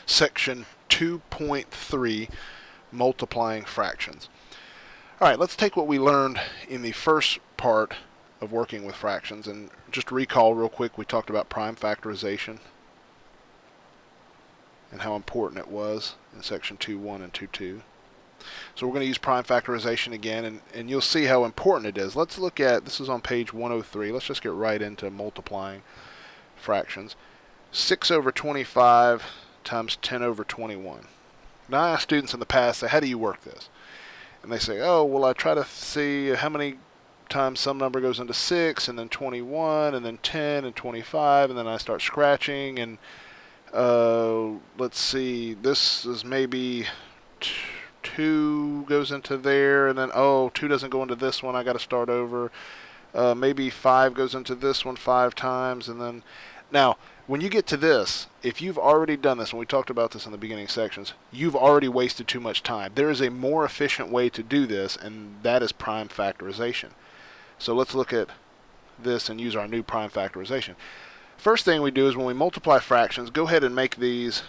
section 2.3, multiplying fractions. All right, let's take what we learned in the first part of working with fractions and just recall real quick. We talked about prime factorization and how important it was in section 2.1 and 2.2. So we're going to use prime factorization again, and you'll see how important it is. Let's look at, this is on page 103. Let's just get right into multiplying fractions. 6 over 25 times 10 over 21. Now I ask students in the past, say, how do you work this? And they say, oh, well, I try to see how many times some number goes into 6, and then 21, and then 10, and 25, and then I start scratching, and let's see, this is maybe 2 goes into there, and then, oh, 2 doesn't go into this one, I got to start over. Maybe 5 goes into this one 5 times, and then, now, when you get to this, if you've already done this, and we talked about this in the beginning sections, you've already wasted too much time. There is a more efficient way to do this, and that is prime factorization. So let's look at this and use our new prime factorization. First thing we do is when we multiply fractions, go ahead and make these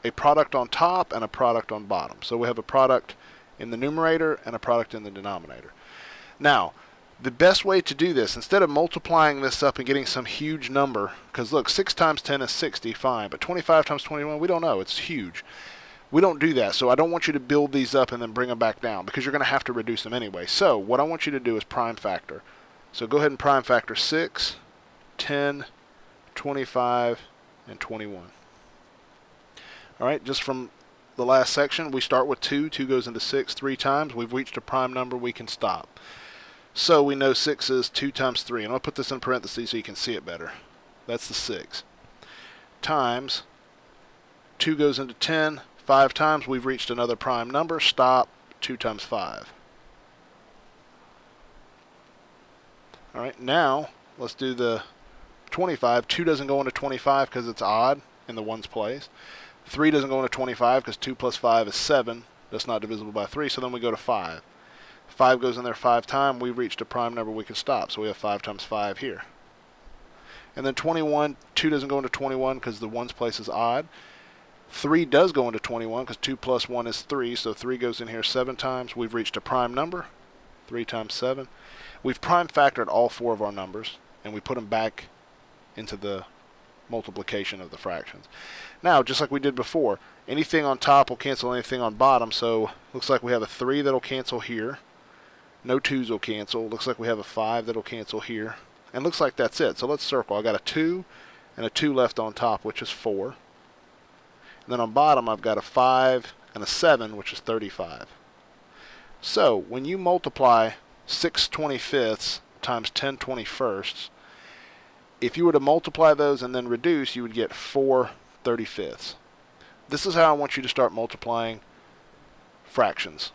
a product on top and a product on bottom. So we have a product in the numerator and a product in the denominator. Now, the best way to do this, instead of multiplying this up and getting some huge number, because look, 6 times 10 is 60, fine, but 25 times 21, we don't know, it's huge. We don't do that, so I don't want you to build these up and then bring them back down, because you're going to have to reduce them anyway. So what I want you to do is prime factor. So go ahead and prime factor 6, 10, 25, and 21. All right, just from the last section, we start with 2. 2 goes into 6 3 times. We've reached a prime number, we can stop. So we know 6 is 2 times 3, and I'll put this in parentheses so you can see it better. That's the 6. Times 2 goes into 10, 5 times, we've reached another prime number, stop, 2 times 5. Alright, now let's do the 25. 2 doesn't go into 25 because it's odd in the ones place. 3 doesn't go into 25 because 2 plus 5 is 7. That's not divisible by 3, so then we go to 5. 5 goes in there 5 times, we've reached a prime number, we can stop. So we have 5 times 5 here. And then 21, 2 doesn't go into 21 because the ones place is odd. 3 does go into 21 because 2 plus 1 is 3, so 3 goes in here 7 times. We've reached a prime number, 3 times 7. We've prime factored all 4 of our numbers, and we put them back into the multiplication of the fractions. Now, just like we did before, anything on top will cancel anything on bottom, so looks like we have a 3 that'll cancel here. No 2's will cancel. Looks like we have a 5 that'll cancel here. And looks like that's it. So let's circle. I got a 2 and a 2 left on top, which is 4. And then on bottom, I've got a 5 and a 7, which is 35. So when you multiply 6 25ths times 10 21sts, if you were to multiply those and then reduce, you would get 4 35ths. This is how I want you to start multiplying fractions.